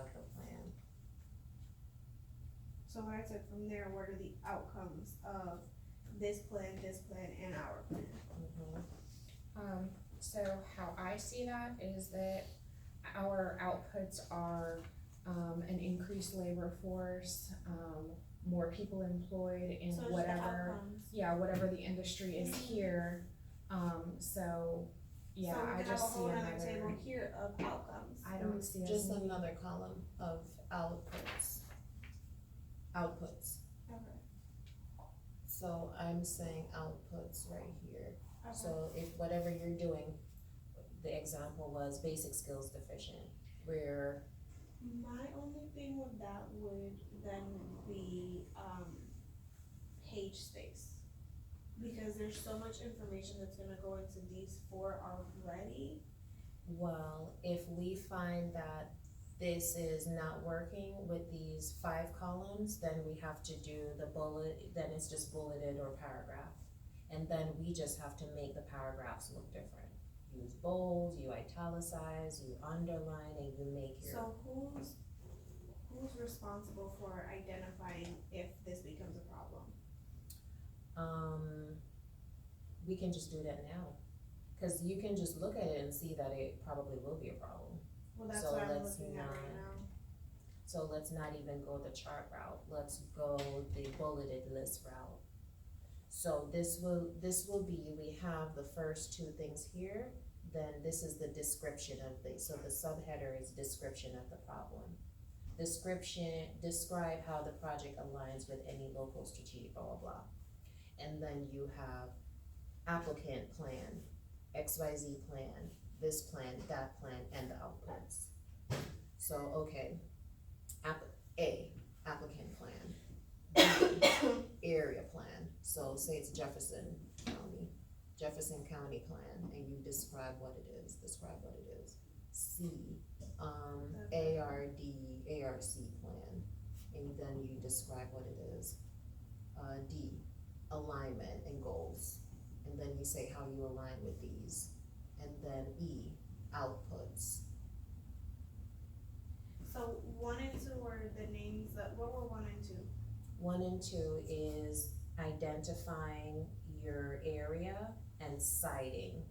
of the plan. So what I took from there, what are the outcomes of this plan, and our plan? So how I see that is that our outputs are, an increased labor force, more people employed in So just the whatever, outcomes. yeah, whatever the industry is here, so, yeah, So we I have a just see whole other table another, here of outcomes. I don't see us Just needing- another column of outputs. Outputs. Okay. So I'm saying outputs right here. Okay. So if whatever you're doing, the example was basic skills deficient, where My only thing with that would then be, page space. Because there's so much information that's gonna go into these four already. well, if we find that this is not working with these 5 columns, then we have to do the bullet, then it's just bulleted or paragraph. And then we just have to make the paragraphs look different. Use bold, you italicize, you underline, and you make your. So who's responsible for identifying if this becomes a problem? We can just do that now. Cause you can just look at it and see that it probably will be a problem. Well, that's So what I'm let's looking at right not- now. So let's not even go the chart route, let's go the bulleted list route. So this will be, we have the first 2 things here, then this is the description of so the subheader is description of the problem. Describe how the project aligns with any local strategic blah blah blah. And then you have applicant plan, XYZ plan, this plan, that plan, and the outputs. So, okay, applicant plan, B, area plan, so say it's Jefferson County plan, and you describe what it is, C, ARC plan, and then you describe what it is. D, alignment and goals, and then you say how you align with these. And then E, outputs. So 1 and 2 were the names what were 1 and 2? 1 and 2 is identifying your area and citing.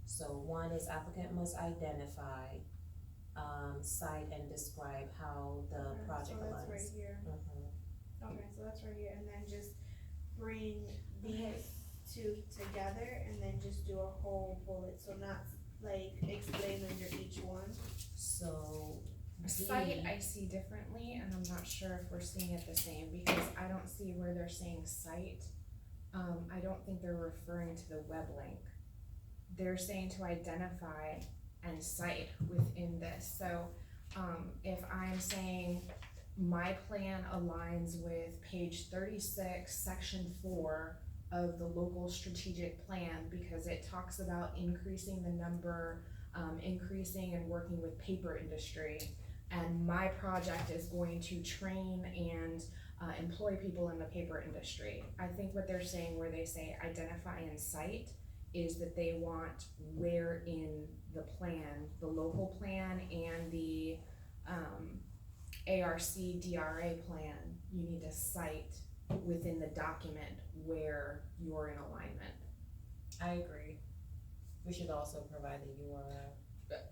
So 1 is applicant must identify, cite and describe how the Okay, project so aligns. that's right here. Okay, so that's right here, and then just bring these 2 together and then just do a whole bullet, so not like explain under each one. So D, Site I see differently, and I'm not sure if we're seeing it the same, because I don't see where they're saying site. I don't think they're referring to the web link. They're saying to identify and cite within this, so, if I'm saying my plan aligns with page 36, section 4 of the local strategic plan, because it talks about increasing the number, increasing and working with paper industry, and my project is going to train and employ people in the paper industry. I think what they're saying where they say identify and cite is that they want where in the plan, the local plan and the ARC DRA plan, you need to cite within the document where you're in alignment. I agree. We should also provide the URL.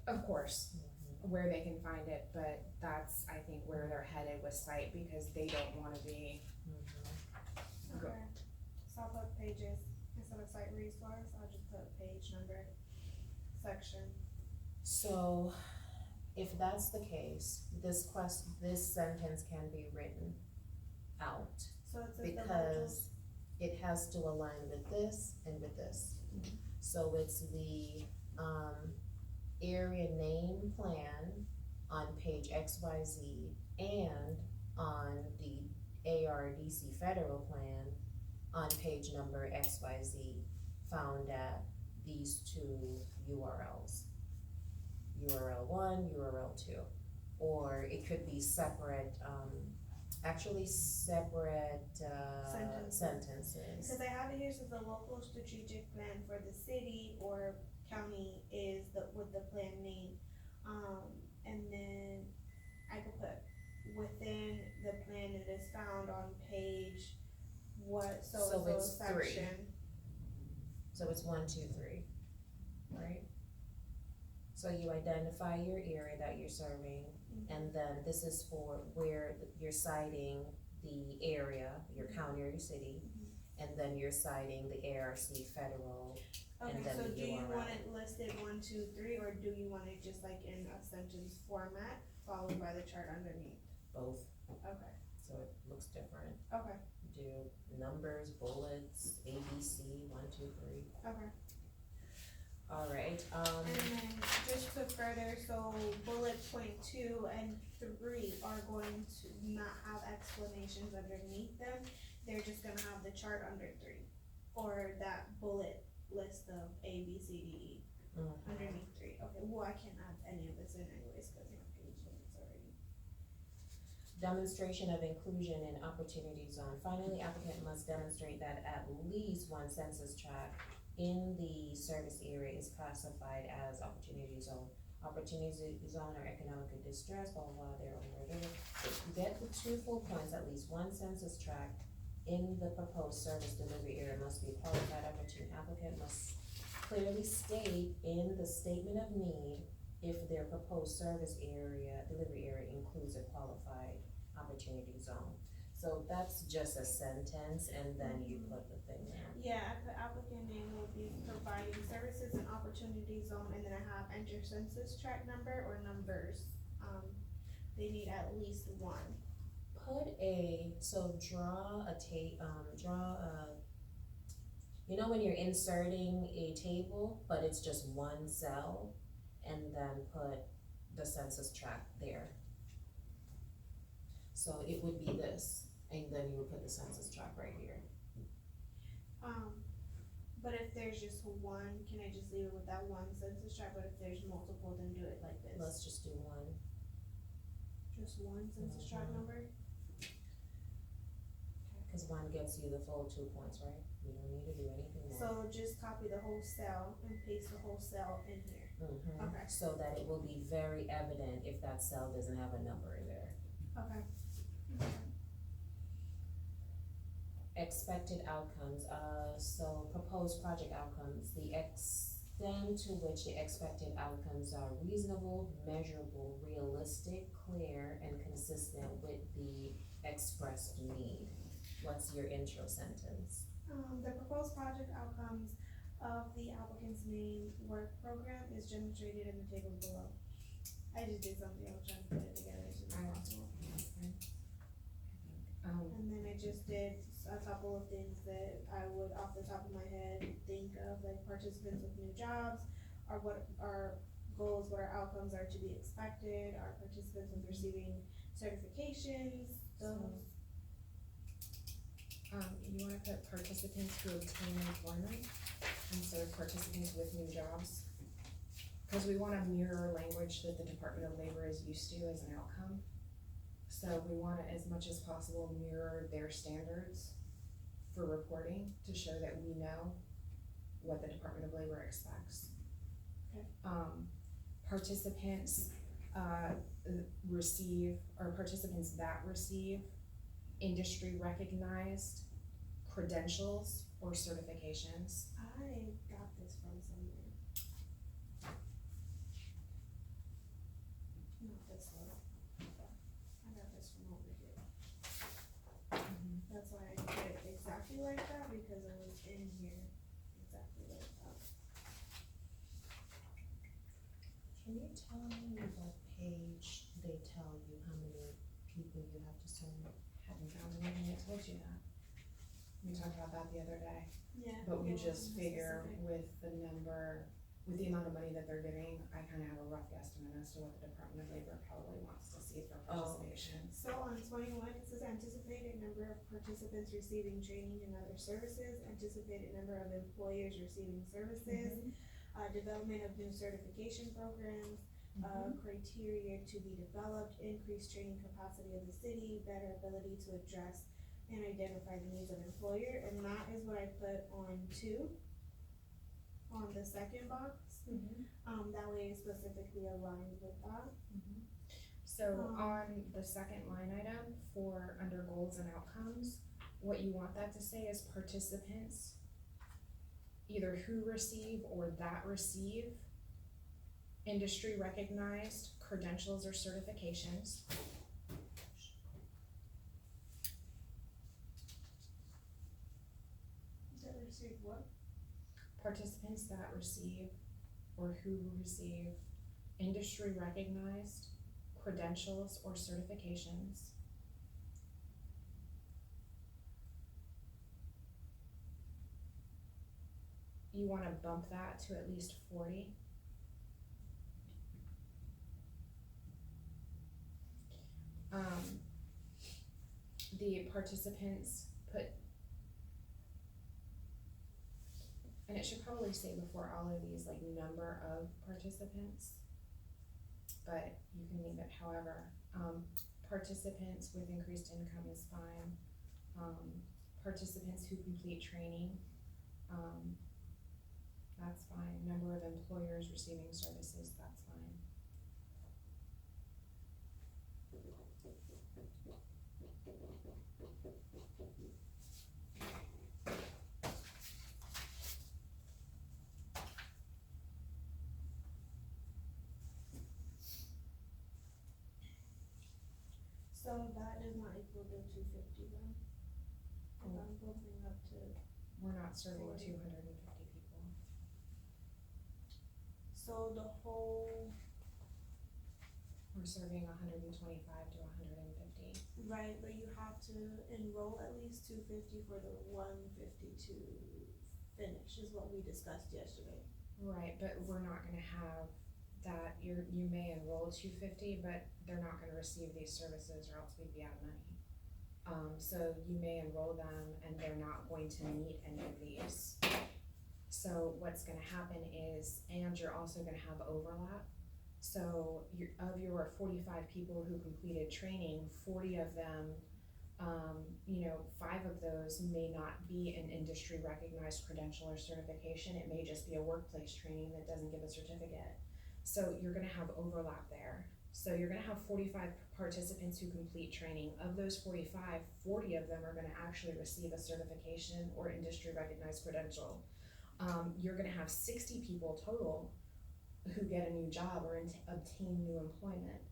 Of course, where they can find it, but that's, I think, where they're headed with site, because they don't wanna be, Go. Okay, so I'll put pages, instead of site resource, I'll just put page number, section. So, if that's the case, this sentence can be written out, So it says the because it has to align with this and with this. So it's the, area name plan on page XYZ and on the ARDC federal plan on page number XYZ, found at these 2 URLs. URL 1, URL 2, or it could be separate, separate sentences. Cause I have it here, says the local strategic plan for the city or county is with the plan name, and then I could put within the plan, it is found on page what, So so it's three. section. So it's 1, 2, 3, right? So you identify your area that you're serving, and then this is for where you're citing the area, your county or your city, and then you're citing the ARC federal. Okay, And then so the do you URL. want it listed 1, 2, 3, or do you want it just like in a sentence format, followed by the chart underneath? Both, Okay, so it looks different. okay, Do numbers, bullets, A, B, C, 1, 2, 3. okay. Alright, And then just to further, so bullet point 2 and 3 are going to not have explanations underneath them. They're just gonna have the chart under 3, or that bullet list of A, B, C, D, E underneath 3. Okay, well, I can't add any of this in anyways, cause my page limits already. demonstration of inclusion in opportunity zone. Finally, applicant must demonstrate that at least one census tract in the service area is classified as opportunity zone. Opportunity zone or economic distress, blah, blah, blah, get the 2 full points, at least one census tract in the proposed service delivery area must be a qualified opportunity. Applicant must clearly state in the statement of need if their proposed service area, delivery area includes a qualified opportunity zone. So that's just a sentence, and then you put the thing there. Yeah, I put applicant name will be providing services and opportunity zone, and then I have enter census tract number or numbers. They need at least one. Draw you know when you're inserting a table, but it's just one cell, and then put the census tract there. So it would be this, and then you would put the census tract right here. But if there's just one, can I just leave it with that one census tract? But if there's multiple, then do it like this. Let's just do one. Just one census tract number? Cause one gets you the full 2 points, right? You don't need to do anything more. So just copy the whole cell and paste the whole cell in here. Okay. So that it will be very evident if that cell doesn't have a number in there. Okay. Expected outcomes, so proposed project outcomes, the extent to which the expected outcomes are reasonable, measurable, realistic, clear, and consistent with the expressed need. What's your intro sentence? The proposed project outcomes of the applicant's main work program is demonstrated in the table below. I just did something, I was trying to put it together as soon as possible. And then I just did a couple of things that I would, off the top of my head, think of, like participants with new jobs, or what our goals, what our outcomes are to be expected, our participants with receiving certifications, those. You wanna put participants who obtain employment instead of participants with new jobs? Cause we wanna mirror language that the Department of Labor is used to as an outcome. So we wanna, as much as possible, mirror their standards for reporting to show that we know what the Department of Labor expects. Okay. Participants, receive, or participants that receive industry recognized credentials or certifications. I got this from somewhere. Not this one. I got this from over here. That's why I put it exactly like that, because it was in here exactly like that. Can you tell me what page they tell you how many people you have to send? Hadn't found anything that told you that. We talked about that the other day, Yeah. but we it just wasn't figure specific. with the number, with the amount of money that they're giving, I kinda have a rough guesstimate as to what the Department of Labor probably wants to see for participation. So on 21, it says anticipated number of participants receiving training and other services, anticipated number of employers receiving services, development of new certification programs, criteria to be developed, increased training capacity of the city, better ability to address and identify the needs of employer, and that is what I put on 2, on the second box. That way it specifically aligns with that. So So on the second line item for under goals and outcomes, what you want that to say is participants, either who receive or that receive industry recognized credentials or certifications. That receive what? Participants that receive or who receive industry recognized credentials or certifications. You wanna bump that to at least 40. The participants put, and it should probably say before all of these, like, number of participants, but you can leave it however. Participants with increased income is fine. Participants who complete training, that's fine. Number of employers receiving services, that's fine. So that is not equal to 250 then? If I'm bumping up to, We're not serving 40. 250 people. so the whole, We're serving 125 to 150. right, but you have to enroll at least 250 for the 150 to finish, is what we discussed yesterday. Right, but we're not gonna have that, you may enroll 250, but they're not gonna receive these services or else we'd be out of money. So you may enroll them and they're not going to meet any of these. So what's gonna happen is, and you're also gonna have overlap. So of your 45 people who completed training, 40 of them, 5 of those may not be an industry recognized credential or certification. It may just be a workplace training that doesn't give a certificate. So you're gonna have overlap there. So you're gonna have 45 participants who complete training. Of those 45, 40 of them are gonna actually receive a certification or industry recognized credential. You're gonna have 60 people total who get a new job or obtain new employment.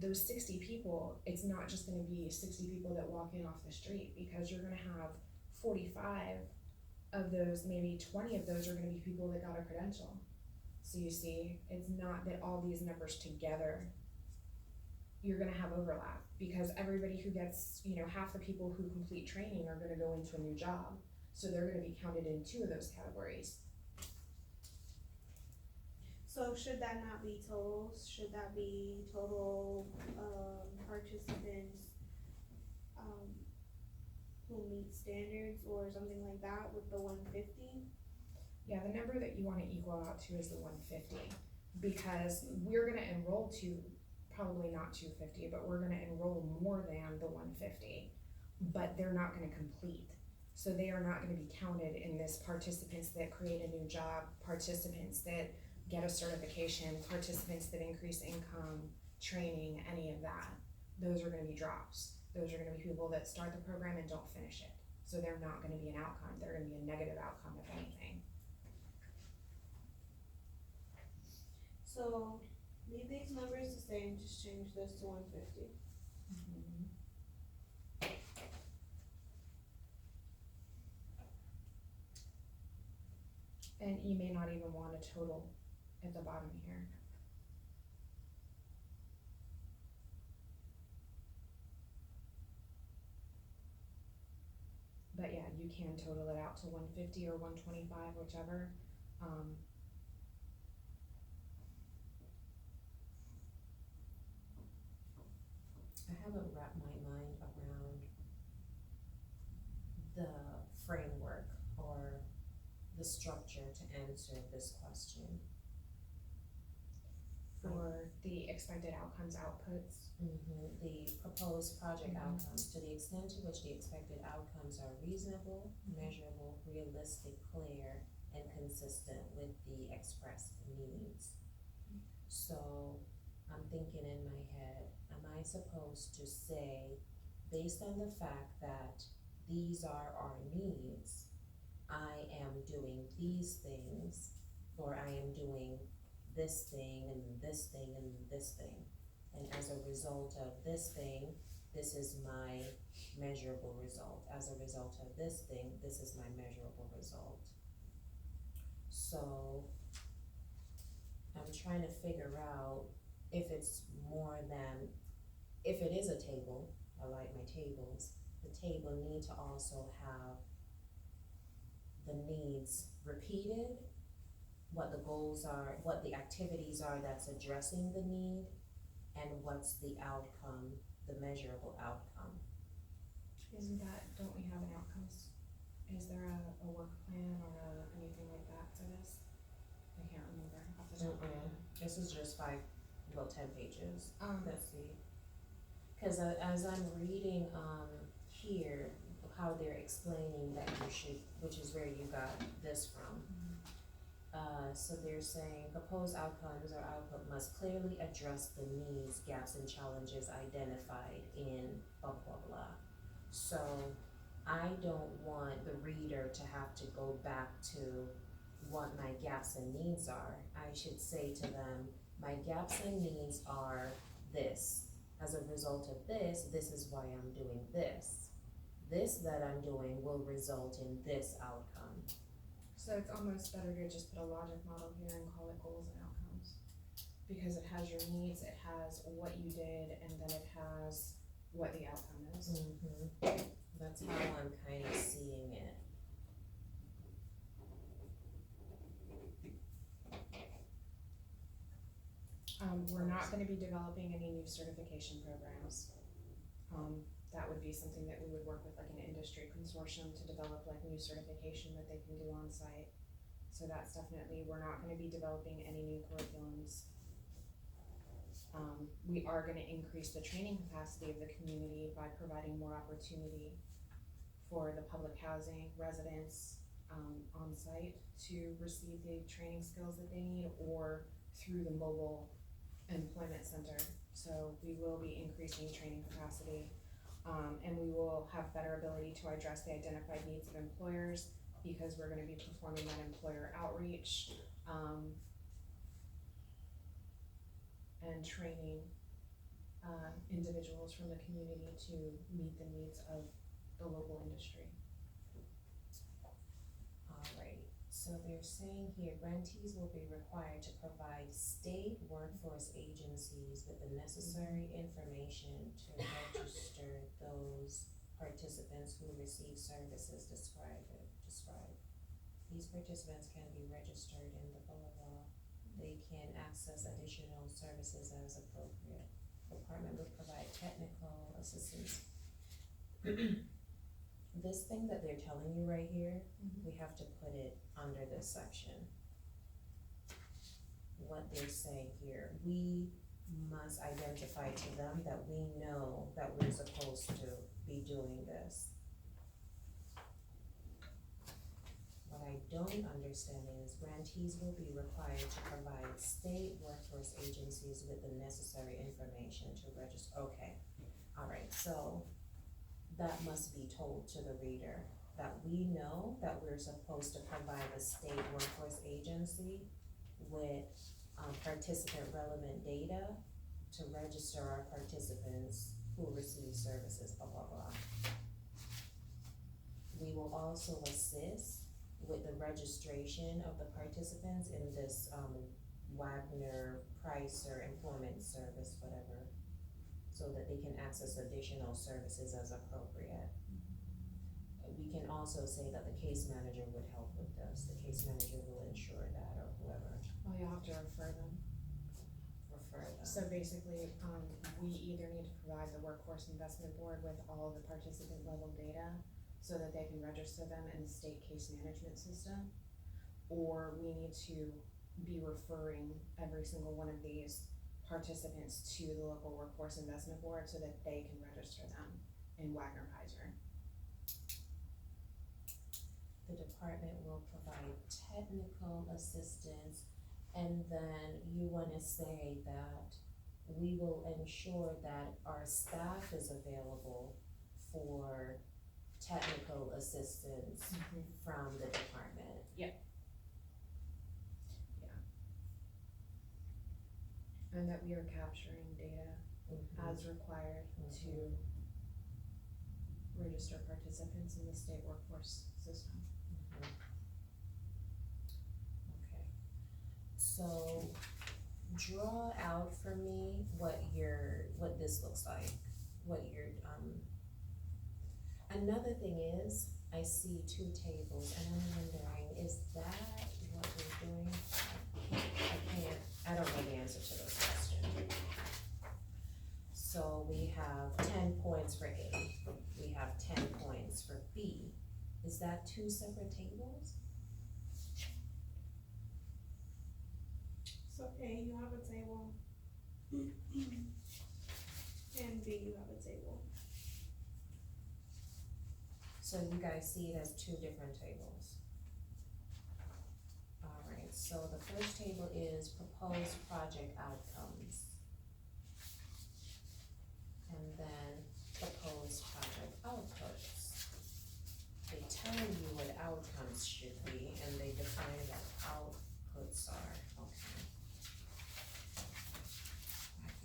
Those 60 people, it's not just gonna be 60 people that walk in off the street, because you're gonna have 45 of those, maybe 20 of those are gonna be people that got a credential. So you see, it's not that all these numbers together, you're gonna have overlap, because everybody who gets, half the people who complete training are gonna go into a new job. So they're gonna be counted in 2 of those categories. So should that not be totals? Should that be total, participants, who meet standards or something like that with the 150? Yeah, the number that you wanna equal out to is the 150, because we're gonna enroll to, probably not 250, but we're gonna enroll more than the 150, but they're not gonna complete. So they are not gonna be counted in this participants that create a new job, participants that get a certification, participants that increase income, training, any of that. Those are gonna be drops. Those are gonna be people that start the program and don't finish it. So they're not gonna be an outcome, they're gonna be a negative outcome if anything. So leave these numbers the same, just change this to 150. And you may not even want a total at the bottom here. But yeah, you can total it out to 150 or 125, whichever. I haven't wrapped my mind around the framework or the structure to answer this question. For the expected outcomes outputs. The proposed project outcomes, to the extent to which the expected outcomes are reasonable, measurable, realistic, clear, and consistent with the expressed needs. So I'm thinking in my head, am I supposed to say, based on the fact that these are our needs, I am doing these things, or I am doing this thing and this thing and this thing. And as a result of this thing, this is my measurable result. As a result of this thing, this is my measurable result. So I'm trying to figure out if it's more than, if it is a table, I like my tables, the table need to also have the needs repeated, what the goals are, what the activities are that's addressing the need, and what's the outcome, the measurable outcome. Isn't that, don't we have an outcomes? Is there a work plan or anything like that for this? I can't remember off the top of my head. This is just 10 pages. Let's see. Cause as I'm reading, here, how they're explaining that you should, which is where you got this from. So they're saying proposed outcomes or output must clearly address the needs, gaps, and challenges identified in blah, blah, blah. So I don't want the reader to have to go back to what my gaps and needs are. I should say to them, my gaps and needs are this. As a result of this, this is why I'm doing this. This that I'm doing will result in this outcome. So it's almost better to just put a logic model here and call it goals and outcomes. Because it has your needs, it has what you did, and then it has what the outcome is. That's how I'm kind of seeing it. We're not gonna be developing any new certification programs. That would be something that we would work with like an industry consortium to develop like new certification that they can do on site. So that's definitely, we're not gonna be developing any new curriculums. We are gonna increase the training capacity of the community by providing more opportunity for the public housing residents, on site to receive the training skills that they need, or through the mobile employment center. So we will be increasing training capacity, and we will have better ability to address the identified needs of employers because we're gonna be performing that employer outreach, and training, individuals from the community to meet the needs of the local industry. Alright, so they're saying here, grantees will be required to provide state workforce agencies with the necessary information to register those participants who receive services described. These participants can be registered in the blah, blah, blah. They can access additional services as appropriate. The department will provide technical assistance. This thing that they're telling you right here, we have to put it under this section. What they're saying here, we must identify to them that we know that we're supposed to be doing this. What I don't understand is grantees will be required to provide state workforce agencies with the necessary information to register. Okay, alright, so that must be told to the reader, that we know that we're supposed to provide a state workforce agency with participant relevant data to register our participants who receive services, blah, blah, blah. We will also assist with the registration of the participants in this Wagner Price or employment service, whatever, so that they can access additional services as appropriate. We can also say that the case manager would help with this, the case manager will ensure that, or whoever. Well, you'll have to refer them. So basically, we either need to provide the Workforce Investment Board with all the participant level data so that they can register them in the state case management system, or we need to be referring every single one of these participants to the local Workforce Investment Board so that they can register them in Wagner-Pizer. The department will provide technical assistance, and then you wanna say that we will ensure that our staff is available for technical assistance from the department. And that we are capturing data as required to register participants in the state workforce system. Okay, so draw out for me what this looks like, another thing is, I see two tables, and I'm wondering, is that what we're doing? I don't know the answer to those questions. So we have 10 points for A, we have 10 points for B. Is that two separate tables? So A, you have a table, and B, you have a table. So you guys see it as two different tables. Alright, so the first table is proposed project outcomes. And then proposed project outputs. They tell you what outcomes should be, and they define what outputs are, okay.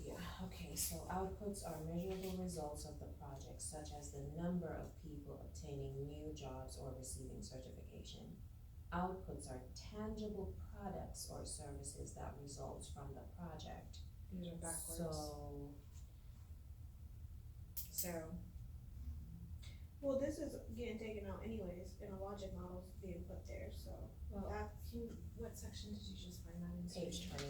Yeah, okay, so outputs are measurable results of the project, such as the number of people obtaining new jobs or receiving certification. Outputs are tangible products or services that result from the project. These are backwards. So, Well, this is getting taken out anyways, and a logic model's being put there, so well, that, what section did you just find that in? Page 21.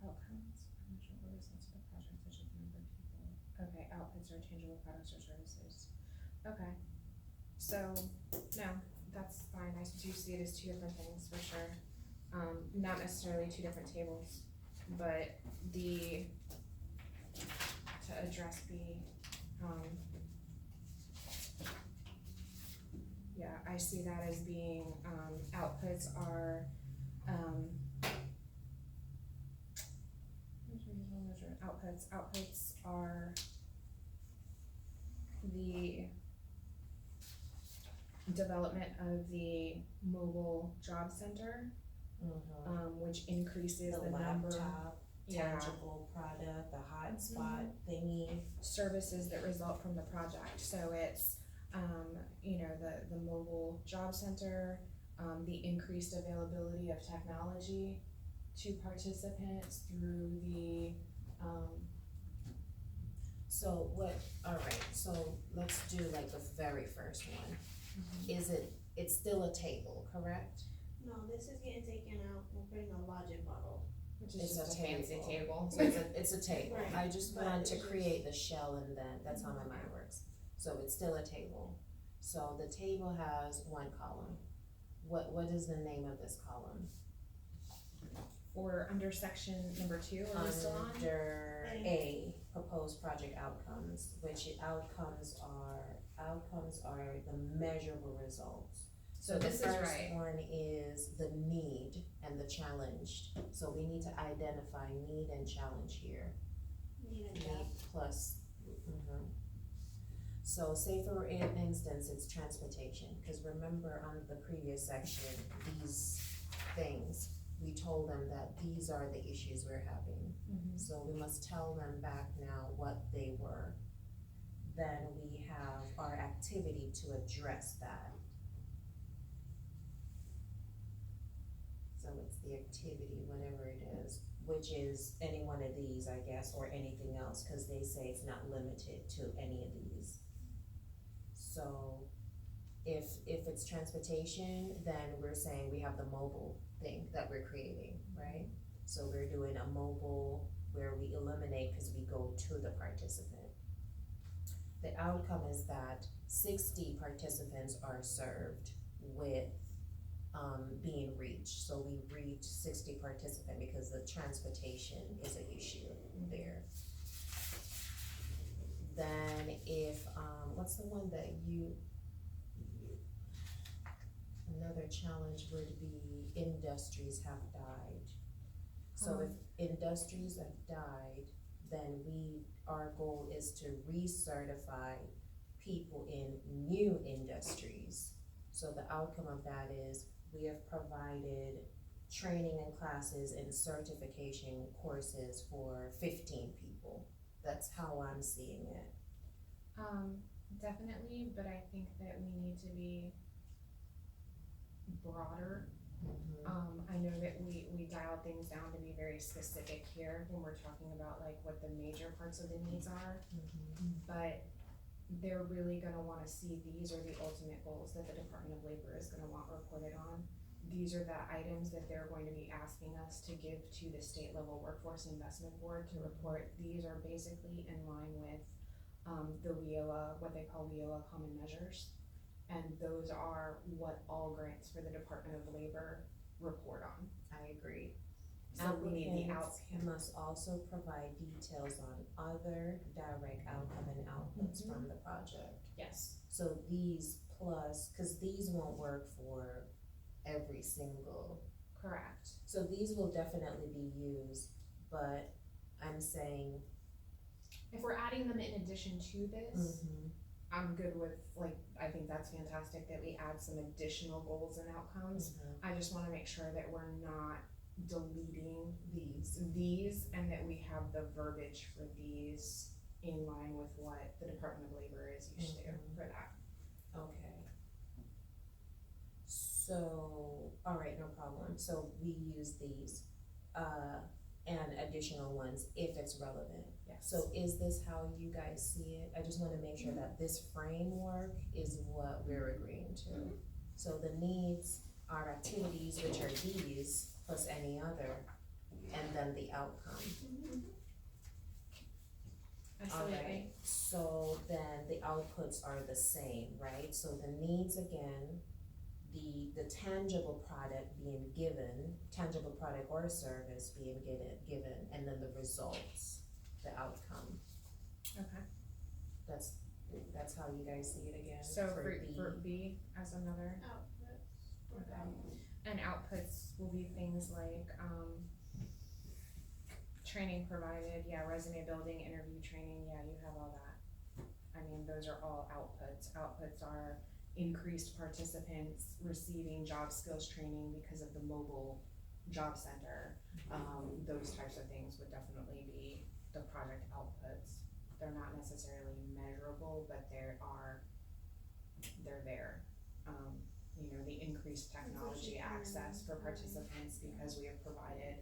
Outcomes, measurable results of the project, such as the number of people. Okay, outputs are tangible products or services. Okay, so, no, that's fine, I do see it as two different things for sure. Not necessarily two different tables, but to address yeah, I see that as being, outputs are, outputs are the development of the mobile job center, which increases the number. Laptop, tangible product, the hotspot thingy. Services that result from the project, so it's, the mobile job center, the increased availability of technology to participants through the, So alright, so let's do like the very first one. It's still a table, correct? no, this is getting taken out, we're putting a logic model. which It's is just a a fancy table. table. So it's a table, Right, I just but wanted to it's just- create the shell, and then, that's how my mind works. So it's still a table, so the table has one column. What is the name of this column? Or under section number 2, are we still on? Under A, proposed project outcomes, which outcomes are the measurable results. So the this is first right. one is the need and the challenged, so we need to identify need and challenge here. Need a Need gap. plus, So say for instance, it's transportation, cause remember on the previous section, these things, we told them that these are the issues we're having. So we must tell them back now what they were. Then we have our activity to address that. So it's the activity, whatever it is, which is any one of these, I guess, or anything else, cause they say it's not limited to any of these. So if it's transportation, then we're saying we have the mobile thing that we're creating, right? So we're doing a mobile where we eliminate, cause we go to the participant. The outcome is that 60 participants are served with being reached, so we reach 60 participants because the transportation is an issue there. Then if, what's the one that another challenge would be industries have died. So if industries have died, then our goal is to recertify people in new industries. So the outcome of that is we have provided training and classes and certification courses for 15 people. That's how I'm seeing it. Definitely, but I think that we need to be broader. I know that we dialed things down to be very specific here when we're talking about like what the major parts of the needs are, but they're really gonna wanna see these are the ultimate goals that the Department of Labor is gonna want reported on. These are the items that they're going to be asking us to give to the state level workforce investment board to report. These are basically in line with the WIOA, what they call WIOA common measures. And those are what all grants for the Department of Labor report on. I agree. So we need the Applicants must also provide details on other direct outcome and outputs from the project. Yes. So these plus, cause these won't work for every single. Correct. So these will definitely be used, but I'm saying. If we're adding them in addition to this, I'm good with, like, I think that's fantastic that we add some additional goals and outcomes. I just wanna make sure that we're not deleting these and that we have the verbiage for these in line with what the Department of Labor is used to for that. Okay. So, alright, no problem, so we use these, and additional ones if it's relevant. Yes. So is this how you guys see it? I just wanna make sure that this framework is what we're agreeing to. So the needs are activities, which are these, plus any other, and then the outcome. Absolutely. Alright, so then the outputs are the same, right? So the needs again, the tangible product being given, tangible product or service being given, and then the results, the outcome. Okay. That's how you guys see it again? So for B? for B as another, Outputs. and outputs will be things like, training provided, resume building, interview training, you have all that. I mean, those are all outputs. Outputs are increased participants receiving job skills training because of the mobile job center. Those types of things would definitely be the project outputs. They're not necessarily measurable, but they're there. You know, the increased technology access for participants because we have provided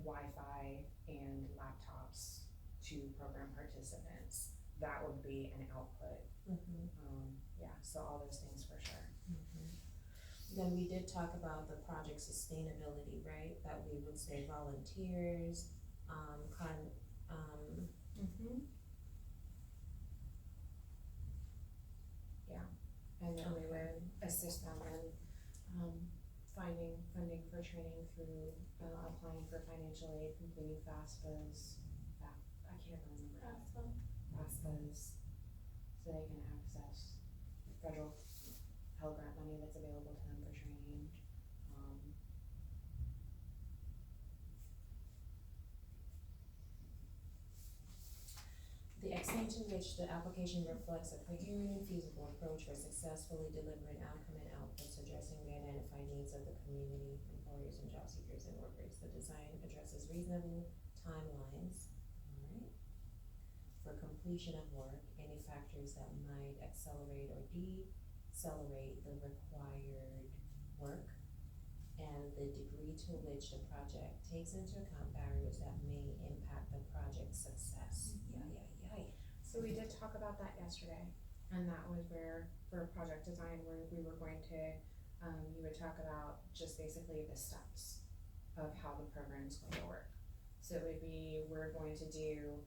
Wi-Fi and laptops to program participants. That would be an output. So all those things for sure. Then we did talk about the project sustainability, right? That we would say volunteers, And then we would assist them in finding funding for training through applying for financial aid, completing FAFSAs, I can't remember. FAFSAs, so they can access federal Pell Grant money that's available to them for training. The extent to which the application reflects a coherent and feasible approach for successfully delivering outcome and outputs addressing the identified needs of the community, employers and job seekers and workers. The design addresses reasonable timelines, for completion of work, any factors that might accelerate or decelerate the required work, and the degree to which the project takes into account barriers that may impact the project's success. So we did talk about that yesterday, and that was where, for project design, where we were going to, you would talk about just basically the steps of how the program's going to work. So it would be, we're going to do,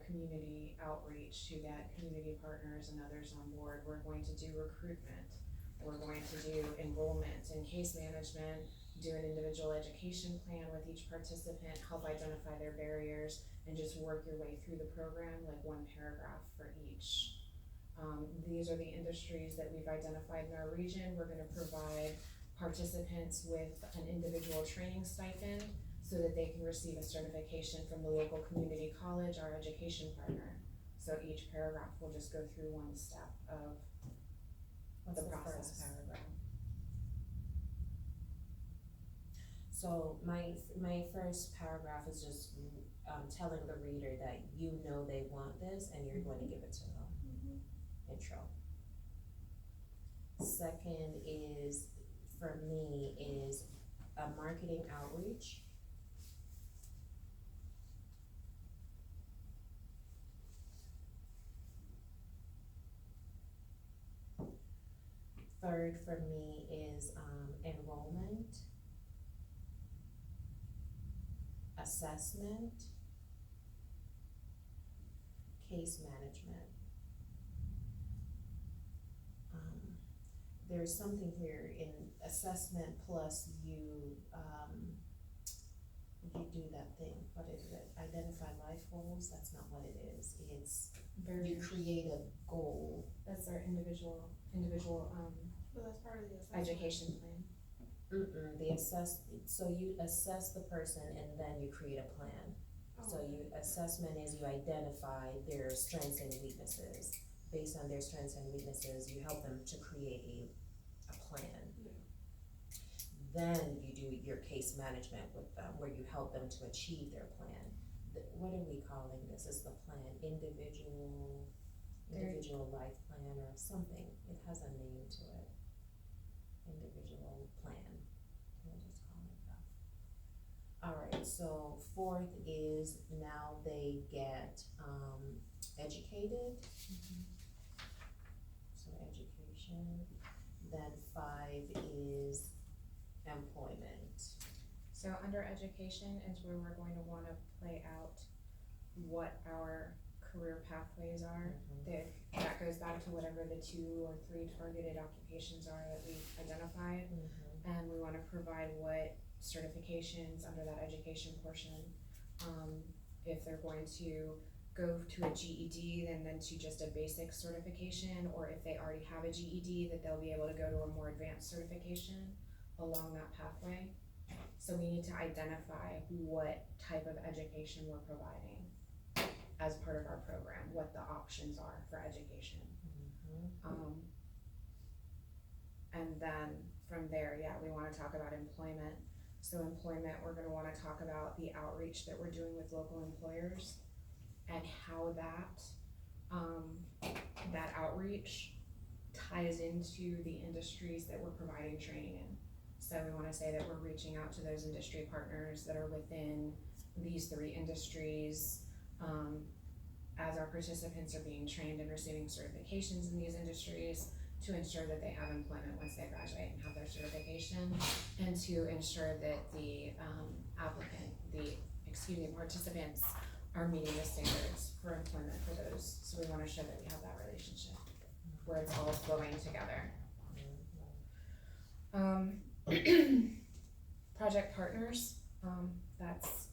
community outreach to get community partners and others on board. We're going to do recruitment. We're going to do enrollment and case management, do an individual education plan with each participant, help identify their barriers, and just work your way through the program, like one paragraph for each These are the industries that we've identified in our region. We're gonna provide participants with an individual training stipend so that they can receive a certification from the local community college, our education partner. So each paragraph will just go through one step of What's the the process first? paragraph. So my first paragraph is just, telling the reader that you know they want this and you're going to give it to them. Intro. Second is, for me, is a marketing outreach. Third for me is, enrollment, assessment, case management. There's something here in assessment plus you do that thing, what is it, identify life goals, that's not what it is, it's, you create a goal. That's our individual, But that's part of the assessment. education plan. So you assess the person and then you create a plan. So assessment is you identify their strengths and weaknesses. Based on their strengths and weaknesses, you help them to create a plan. Yeah. Then you do your case management with them, where you help them to achieve their plan. What are we calling this? Is the plan individual life plan or something? It has a name to it. Individual plan. We'll just call it that. Alright, so fourth is now they get educated. So education. Then 5 is employment. So under education is where we're going to wanna play out what our career pathways are. That goes back to whatever the 2 or 3 targeted occupations are that we've identified. And we wanna provide what certifications under that education portion. If they're going to go to a GED, then to just a basic certification, or if they already have a GED, that they'll be able to go to a more advanced certification along that pathway. So we need to identify what type of education we're providing as part of our program, what the options are for education. And then from there, we wanna talk about employment. So employment, we're gonna wanna talk about the outreach that we're doing with local employers and how that outreach ties into the industries that we're providing training in. So we wanna say that we're reaching out to those industry partners that are within these 3 industries, as our participants are being trained and receiving certifications in these industries, to ensure that they have employment once they graduate and have their certification, and to ensure that the participants are meeting the standards for employment for those. So we wanna show that we have that relationship where it's all flowing together. Project partners, that's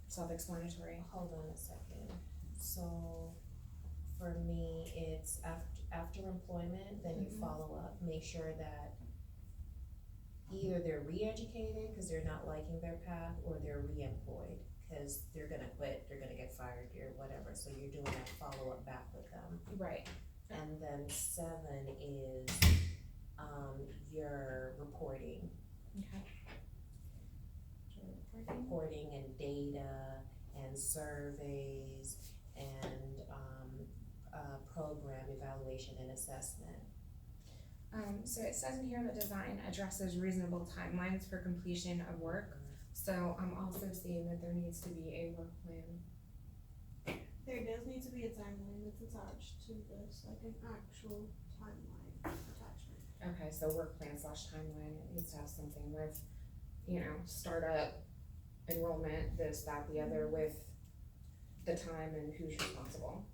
self-explanatory. Hold on a second. So for me, it's after employment, then you follow up, make sure that either they're re-educated because they're not liking their path, or they're re-employed because they're gonna quit, they're gonna get fired or whatever. So you're doing that follow-up back with them. Right. And then 7 is your reporting. Okay. Reporting and data and surveys and program evaluation and assessment. So it says in here that design addresses reasonable timelines for completion of work. So I'm also seeing that there needs to be a work plan. There does need to be a timeline that's attached to this, like an actual timeline attachment. Okay, so work plan / timeline, it needs to have something with, startup, enrollment, this, that, the other, with the time and who's responsible.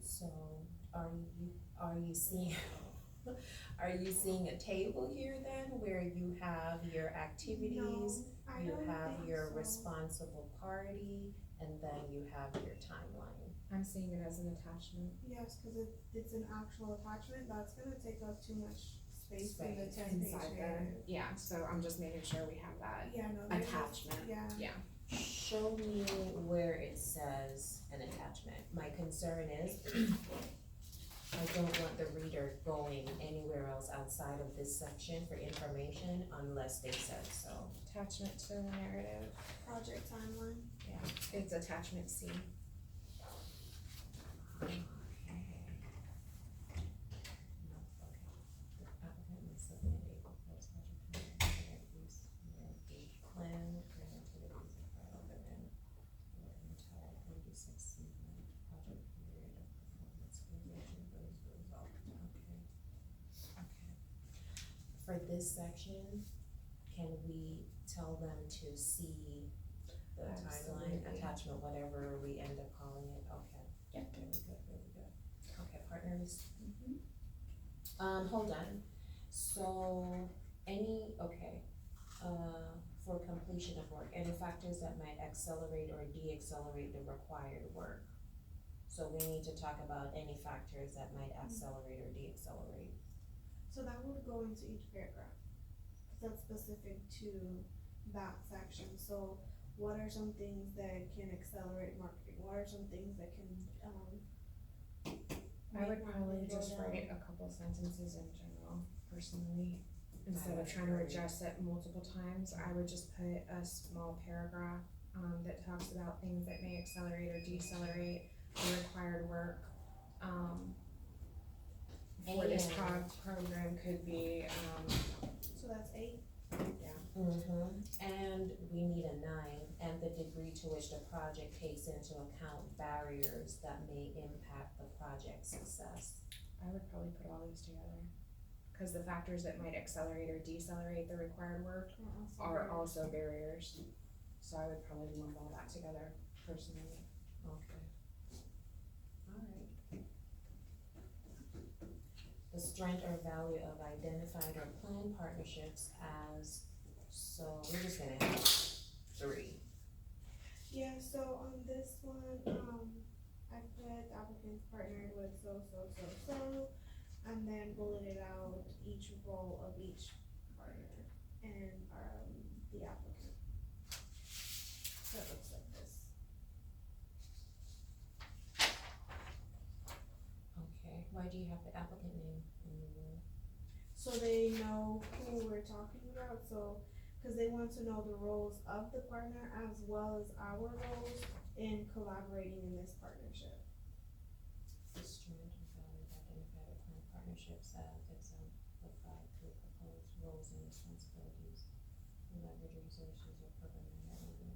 So are you seeing Are you seeing a table here then, where you have your activities, No, I you don't have think your so. responsible party, and then you have your timeline? I'm seeing it as an attachment. Yes, cause it's an actual attachment, that's gonna take up too much space in the Space 10-page Inside the, narrative. yeah, so I'm just making sure we have that Yeah, no, there's attachment. yeah, Show me where it says an attachment. My concern is, I don't want the reader going anywhere else outside of this section for information unless they said so. Attachment to the narrative, project timeline. it's attachment C. Okay. No, okay. The applicant must submit a proposed project plan, use each plan, and activities filed within or until 36 month project period of performance evaluation goes result. Okay. For this section, can we tell them to see the timeline, Absolutely. attachment, whatever we end up calling it? Okay. Yep. Really good, really good. Okay, partners. Mhm. Hold on. So, for completion of work, any factors that might accelerate or de-accelerate the required work? So we need to talk about any factors that might accelerate or de-accelerate. So that would go into each paragraph, cause that's specific to that section, so what are some things that can accelerate marketing, what are some things that can, I would make probably marketing go just down? write a couple sentences in general, personally. Instead would of trying to agree. adjust it multiple times, I would just put a small paragraph, that talks about things that may accelerate or decelerate the required work. For this program could be, So that's 8, And we need a 9, and the degree to which the project takes into account barriers that may impact the project's success. I would probably put all these together. Cause the factors that might accelerate or decelerate the required work are also barriers. So I would probably lump all that together personally. Okay. Alright. The strength or value of identified or planned partnerships as, so we're just gonna have 3. Yeah, so on this one, I put applicants partnered with so, and then bulleted out each role of each partner and, the applicant. So it looks like this. Okay, why do you have the applicant name in the role? So they know who we're talking about, so, cause they want to know the roles of the partner as well as our roles in collaborating in this partnership. The strength or value of identified or planned partnerships as exemplified through proposed roles and responsibilities. Leverage resources or program letters of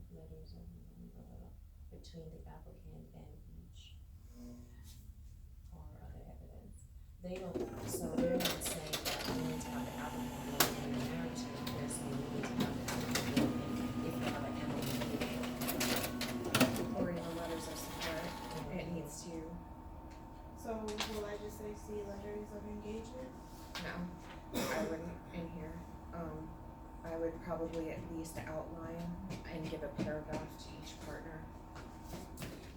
between the applicant and each or other evidence. They don't, so they're not saying that we need to have the applicant go in the narrative, they're saying we need to have the applicant go in if they have an MOU. Or in the letters of support, it needs to, So will I just say see letters of engagement? no, I wouldn't in here. I would probably at least outline and give a paragraph to each partner.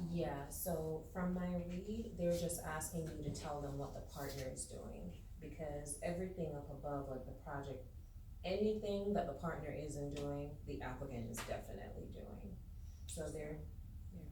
Yeah, so from my read, they're just asking you to tell them what the partner is doing, because everything up above, like the project, anything that the partner isn't doing, the applicant is definitely doing. So they're